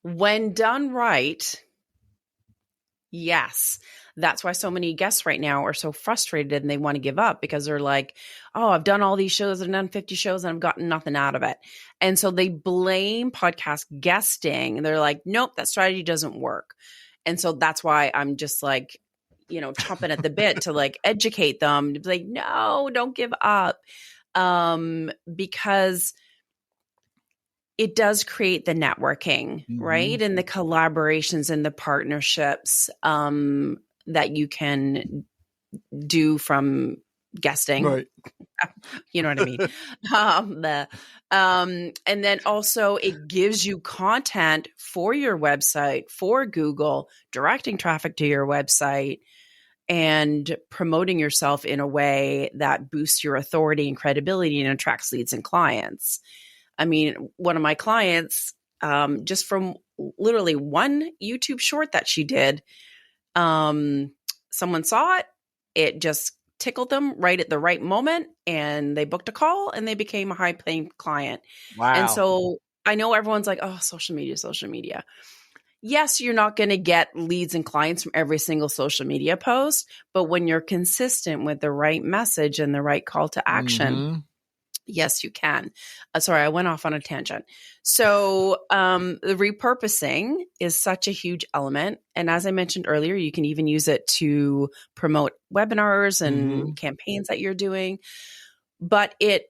When done right, yes. That's why so many guests right now are so frustrated and they want to give up because they're like, oh, I've done all these shows, I've done 50 shows and I've gotten nothing out of it. And so they blame podcast guesting. And they're like, nope, that strategy doesn't work. And so that's why I'm just like, chomping at the bit to like educate them to be like, no, don't give up. Because it does create the networking, right? And the collaborations and the partnerships, that you can do from guesting. Right. You know what I mean? And then also it gives you content for your website, for Google, directing traffic to your website and promoting yourself in a way that boosts your authority and credibility and attracts leads and clients. I mean, one of my clients, just from literally one YouTube short that she did, someone saw it, it just tickled them right at the right moment and they booked a call and they became a high paying client. Wow. And so I know everyone's like, oh, social media. Yes, you're not going to get leads and clients from every single social media post, but when you're consistent with the right message and the right call to action, yes, you can. Sorry, I went off on a tangent. So the repurposing is such a huge element. And as I mentioned earlier, you can even use it to promote webinars and campaigns that you're doing. But it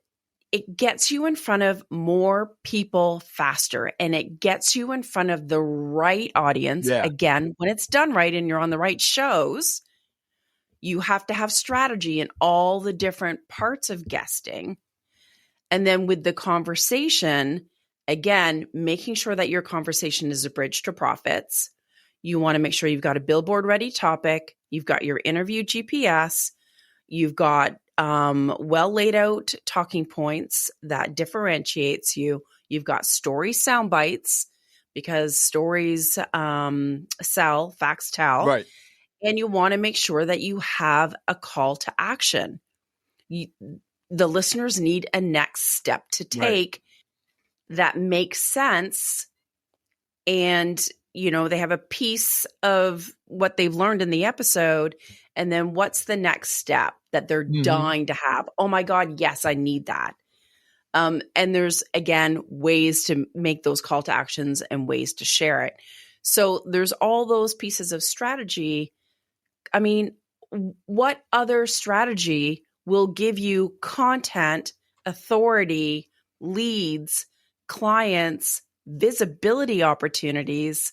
gets you in front of more people faster and it gets you in front of the right audience. Yeah. Again, when it's done right and you're on the right shows, you have to have strategy in all the different parts of guesting. And then with the conversation, again, making sure that your conversation is a bridge to profits. You want to make sure you've got a billboard ready topic. You've got your interview GPS. You've got well laid out talking points that differentiates you. You've got story sound bites because stories sell, facts tell. Right. And you want to make sure that you have a call to action. The listeners need a next step to take that makes sense. And, they have a piece of what they've learned in the episode. And then what's the next step that they're dying to have? Oh my God, yes, I need that. And there's, again, ways to make those call to actions and ways to share it. So there's all those pieces of strategy. I mean, what other strategy will give you content, authority, leads, clients, visibility opportunities,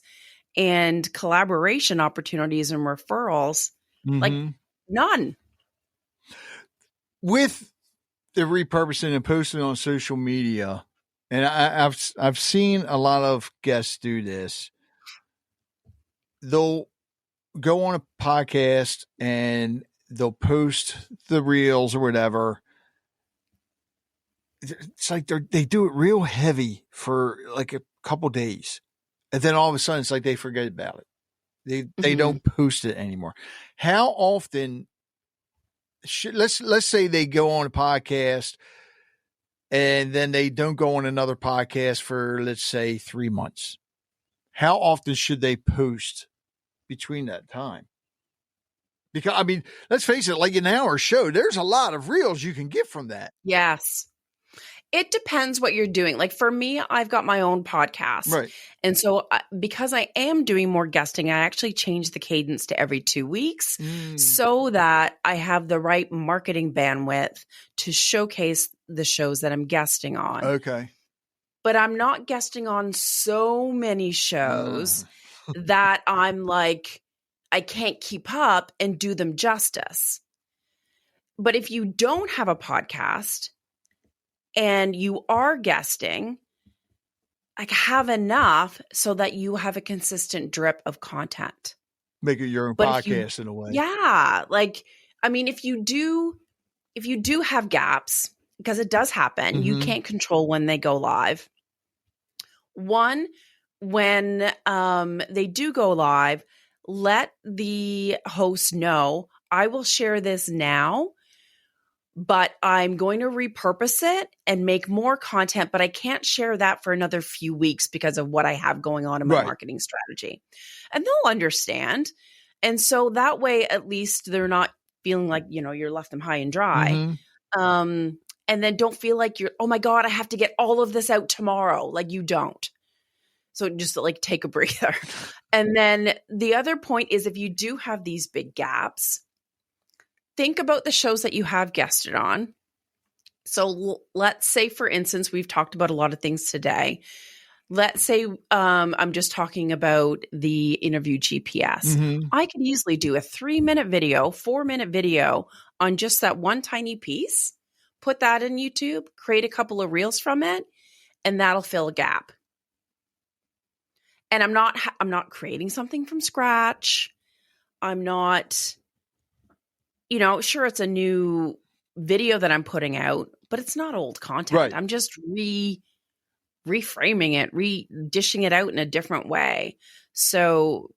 and collaboration opportunities and referrals? Like none. With the repurposing and posting on social media, and I've seen a lot of guests do this. They'll go on a podcast and they'll post the reels or whatever. It's like they do it real heavy for like a couple days, and then all of a sudden it's like they forget about it. They don't post it anymore. How often let's say they go on a podcast and then they don't go on another podcast for, let's say, 3 months. How often should they post between that time? Because, I mean, let's face it, like an hour show, there's a lot of reels you can get from that. Yes. It depends what you're doing. Like for me, I've got my own podcast. Right. And so because I am doing more guesting, I actually change the cadence to every 2 weeks so that I have the right marketing bandwidth to showcase the shows that I'm guesting on. Okay. But I'm not guesting on so many shows that I'm like, I can't keep up and do them justice. But if you don't have a podcast and you are guesting, like have enough so that you have a consistent drip of content. Make it your own podcast in a way. Yeah. Like, I mean, if you do have gaps, because it does happen, you can't control when they go live. One, when they do go live, let the host know, I will share this now, but I'm going to repurpose it and make more content, but I can't share that for another few weeks because of what I have going on in my marketing strategy. And they'll understand. And so that way, at least they're not feeling like, you're left them high and dry. And then don't feel like you're, oh my God, I have to get all of this out tomorrow. Like you don't. So just like take a breather. And then the other point is if you do have these big gaps, think about the shows that you have guested on. So let's say, for instance, we've talked about a lot of things today. Let's say I'm just talking about the interview GPS. I could easily do a 3-minute video, 4-minute video on just that one tiny piece, put that in YouTube, create a couple of reels from it, and that'll fill a gap. And I'm not creating something from scratch. I'm not, sure, it's a new video that I'm putting out, but it's not old content. Right. I'm just reframing it, dishing it out in a different way. So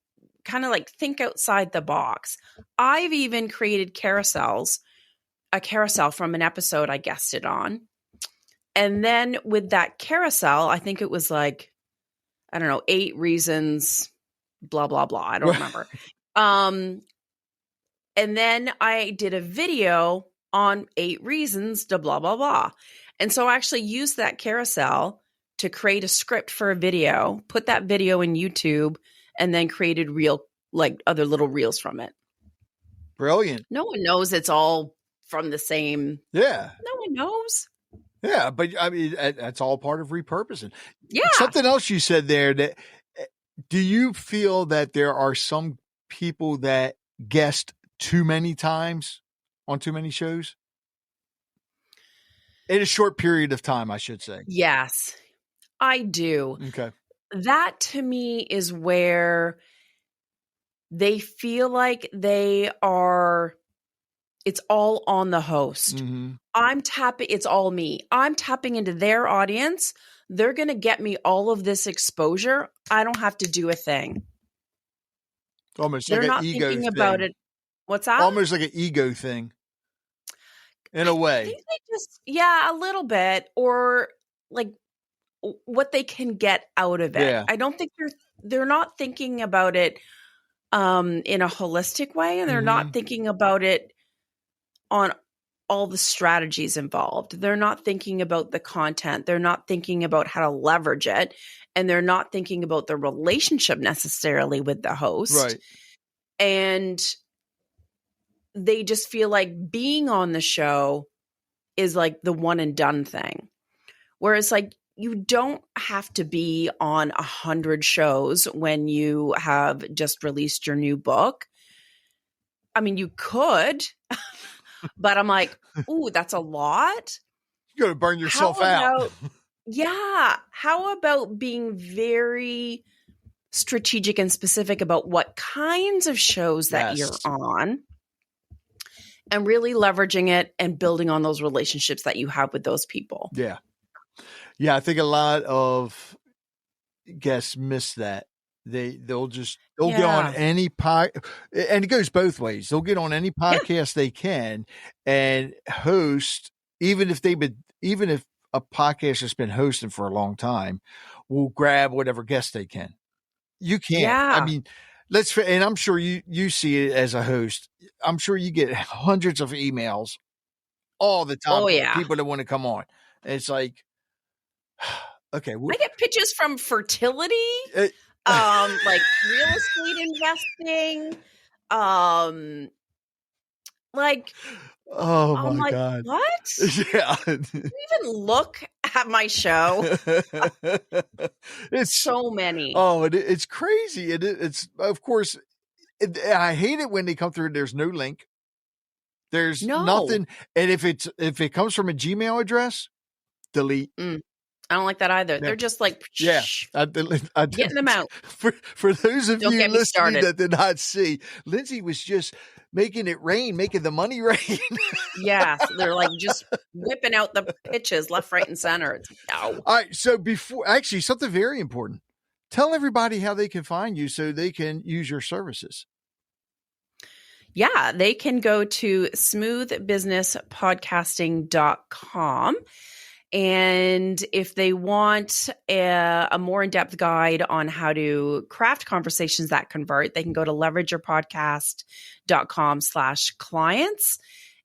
kind of like think outside the box. I've even created a carousel from an episode I guested on. And then with that carousel, I think it was like, 8 reasons, blah, blah, blah. I don't remember. And then I did a video on 8 reasons to blah, blah, blah. And so I actually used that carousel to create a script for a video, put that video in YouTube, and then created other little reels from it. Brilliant. No one knows it's all from the same. Yeah. No one knows. Yeah, but I mean, that's all part of repurposing. Yeah. Something else you said there, that do you feel that there are some people that guest too many times on too many shows? In a short period of time, I should say. Yes, I do. Okay. That to me is where they feel like it's all on the host. It's all me. I'm tapping into their audience. They're going to get me all of this exposure. I don't have to do a thing. Almost They're like not an ego thinking thing. About it. What's that? Almost like an ego thing. In a way. I think they just, a little bit, or like what they can get out of it. Yeah. I don't think they're not thinking about it in a holistic way, and they're not thinking about it on all the strategies involved. They're not thinking about the content. They're not thinking about how to leverage it, and they're not thinking about the relationship necessarily with the host. Right. And they just feel like being on the show is like the one and done thing. Whereas like you don't have to be on 100 shows when you have just released your new book. I mean, you could, but I'm like, ooh, that's a lot. You're going to burn yourself out. Yeah. How about being very strategic and specific about what kinds of shows that you're on and really leveraging it and building on those relationships that you have with those people? Yeah. Yeah. I think a lot of guests miss that. They'll get on any and it goes both ways. They'll get on any podcast they can and host, even if a podcast has been hosting for a long time, will grab whatever guest they can. You can't. Yeah. I mean, and I'm sure you see it as a host. I'm sure you get hundreds of emails all the time. Oh, yeah. People that want to come on. And it's like, okay. I get pitches from fertility, like real estate investing, like, oh I'm my like, God. what? Yeah. Do you even look at my show? It's so many. Oh, it's crazy. It's of course, I hate it when they come through. There's no link. There's nothing. And if it comes from a Gmail address, delete. I don't like that either. Yeah. They're just like, getting them out. For those of Don't you get me listening started. that did not see, Lyndsay was just making it rain, making the money rain. Yes, they're like just whipping out the pitches left, right, and center. It's All right. So actually something very important. Tell everybody how they can find you so they can use your services. Yeah, they can go to smoothbusinesspodcasting.com. And if they want a more in-depth guide on how to craft conversations that convert, they can go to leverageyourpodcast.com/clients.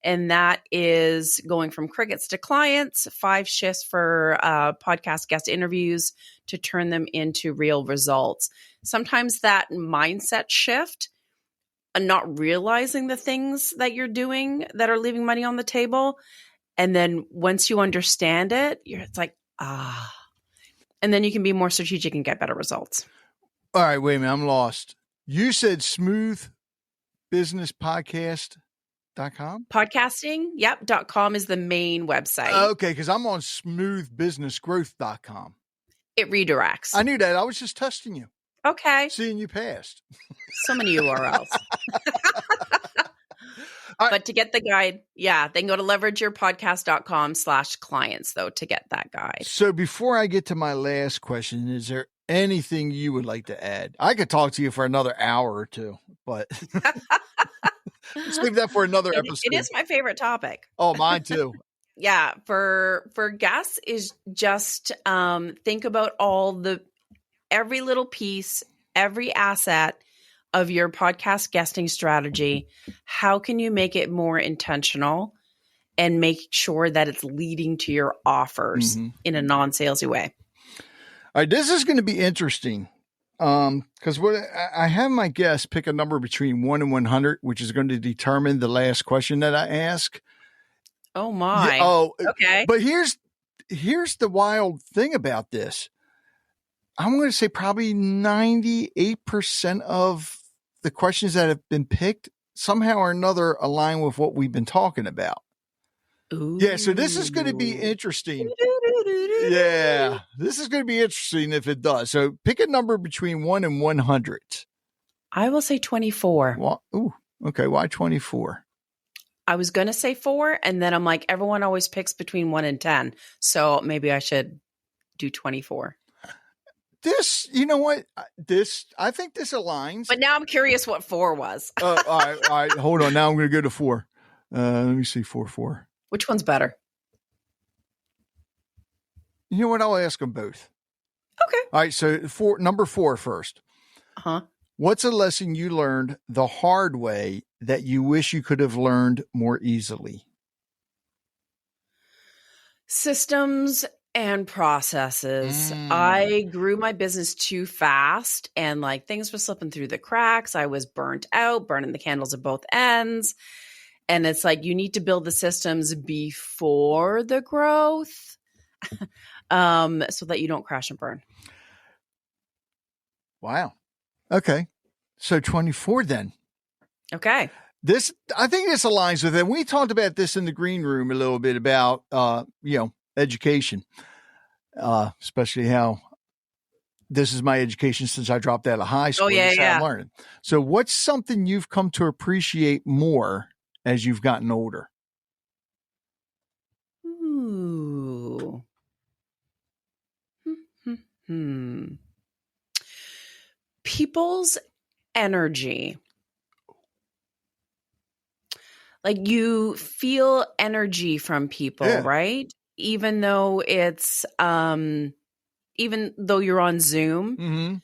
And that is going from crickets to clients, 5 shifts for podcast guest interviews to turn them into real results. Sometimes that mindset shift and not realizing the things that you're doing that are leaving money on the table. And then once you understand it, it's like, and then you can be more strategic and get better results. All right, wait a minute. I'm lost. You said smoothbusinesspodcast.com? Podcasting, yep, .com is the main website. Okay, because I'm on smoothbusinessgrowth.com. It redirects. I knew that. I was just testing you. Okay. Seeing you passed. So many URLs. But to get the guide, they can go to leverageyourpodcast.com/clients though to get that guide. So before I get to my last question, is there anything you would like to add? I could talk to you for another hour or two, but let's leave that for another episode. It is my favorite topic. Oh, mine too. Yeah. For guests is just think about every little piece, every asset of your podcast guesting strategy. How can you make it more intentional and make sure that it's leading to your offers in a non-salesy way? All right, this is going to be interesting because what I have my guests pick a number between 1 and 100, which is going to determine the last question that I ask. Oh my! Okay. But here's the wild thing about this. I'm going to say probably 98% of the questions that have been picked somehow or another align with what we've been talking about. Ooh. Yeah, so this is going to be interesting. Yeah, this is going to be interesting if it does. So pick a number between 1 and 100. I will say 24. Well, okay. Why 24? I was going to say 4, and then I'm like, everyone always picks between 1 and 10. So maybe I should do 24. This, you know what? I think this aligns. But now I'm curious what 4 was. All right. Hold on. Now I'm going to go to 4. Let me see 4. Which one's better? You know what? I'll ask them both. Okay. All right. So number 4 first. What's a lesson you learned the hard way that you wish you could have learned more easily? Systems and processes. I grew my business too fast and like things were slipping through the cracks. I was burnt out, burning the candles at both ends. And it's like, you need to build the systems before the growth, so that you don't crash and burn. Wow. Okay. So 24 then. Okay. I think this aligns with it. We talked about this in the green room a little bit about, education, especially how this is my education since I dropped out of high school. Oh, yeah, That's how yeah. I'm learning. So what's something you've come to appreciate more as you've gotten older? Ooh. People's energy. Like, you feel energy from people, Yeah. right? Even though it's even though you're on Zoom. Mm-hmm.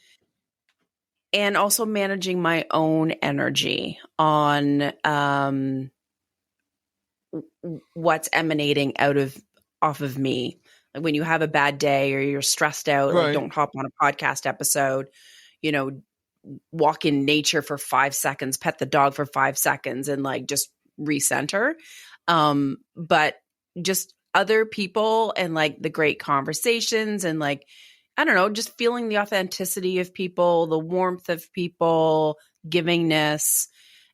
And also managing my own energy on what's emanating off of me. Like, when you have a bad day or you're stressed out, Right. like, don't hop on a podcast episode, walk in nature for 5 seconds, pet the dog for 5 seconds, and like just recenter. But just other people and like the great conversations and like, I don't know, just feeling the authenticity of people, the warmth of people, givingness,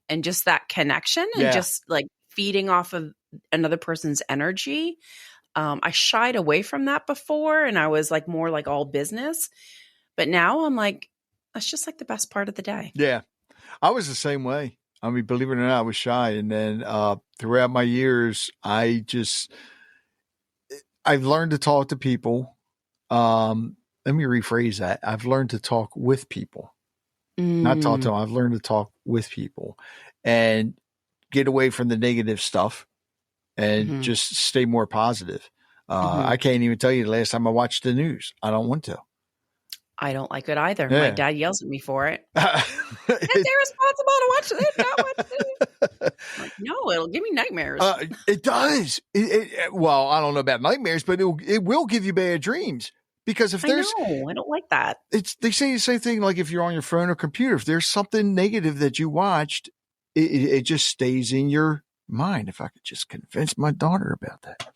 and just that connection and just like feeding off of another person's energy. I shied away from that before, and I was like more like all business. But now I'm like, that's just like the best part of the day. Yeah. I was the same way. I mean, believe it or not, I was shy. And then throughout my years, I've learned to talk to people. Let me rephrase that. I've learned to talk with people, not talk to them. I've learned to talk with people and get away from the negative stuff and just stay more positive. I can't even tell you the last time I watched the news. I don't want to. I don't like it either. Yeah. My dad yells at me for it. It's irresponsible to watch it. Not watch it. Like, no, it'll give me nightmares. It does. Well, I don't know about nightmares, but it will give you bad dreams. Because if there's, I don't like that. They say the same thing. Like if you're on your phone or computer, if there's something negative that you watched, it just stays in your mind. If I could just convince my daughter about that.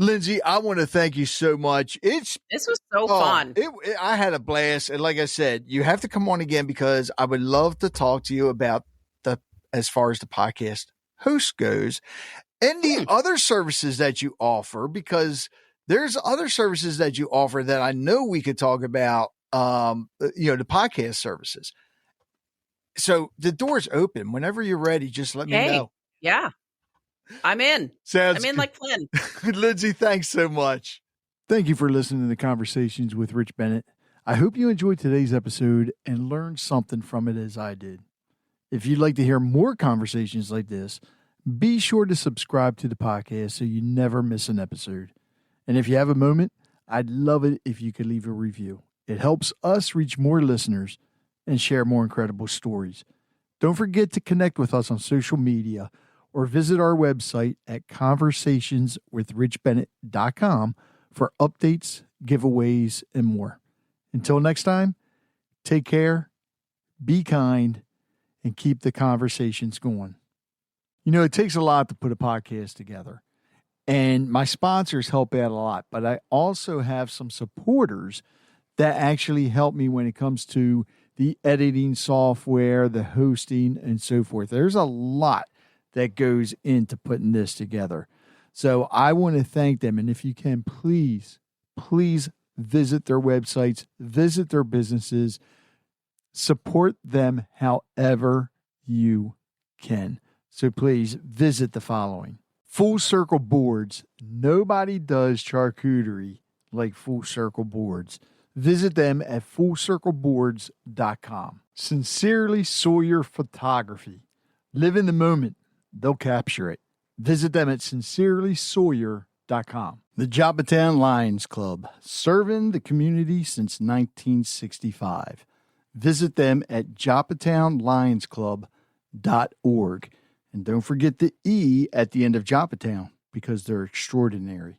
Lyndsay, I want to thank you so much. This was so fun. I had a blast. And like I said, you have to come on again because I would love to talk to you about as far as the podcast host goes and the other services that you offer, because there's other services that you offer that I know we could talk about, the podcast services. So the door's open. Whenever you're ready, just let me know. Yeah. I'm in. I'm in like Flynn. Lyndsay, thanks so much. Thank you for listening to Conversations with Rich Bennett. I hope you enjoyed today's episode and learned something from it as I did. If you'd like to hear more conversations like this, be sure to subscribe to the podcast so you never miss an episode. And if you have a moment, I'd love it if you could leave a review. It helps us reach more listeners and share more incredible stories. Don't forget to connect with us on social media or visit our website at conversationswithrichbennett.com for updates, giveaways, and more. Until next time, take care, be kind, and keep the conversations going. It takes a lot to put a podcast together. And my sponsors help out a lot, but I also have some supporters that actually help me when it comes to the editing software, the hosting, and so forth. There's a lot that goes into putting this together. So I want to thank them. And if you can, please visit their websites, visit their businesses, support them however you can. So please visit the following. Full Circle Boards. Nobody does charcuterie like Full Circle Boards. Visit them at fullcircleboards.com. Sincerely Sawyer Photography. Live in the moment. They'll capture it. Visit them at sincerelysawyer.com. The Joppatown Lions Club. Serving the community since 1965. Visit them at joppatownlionsclub.org. And don't forget the E at the end of Joppatown because they're extraordinary.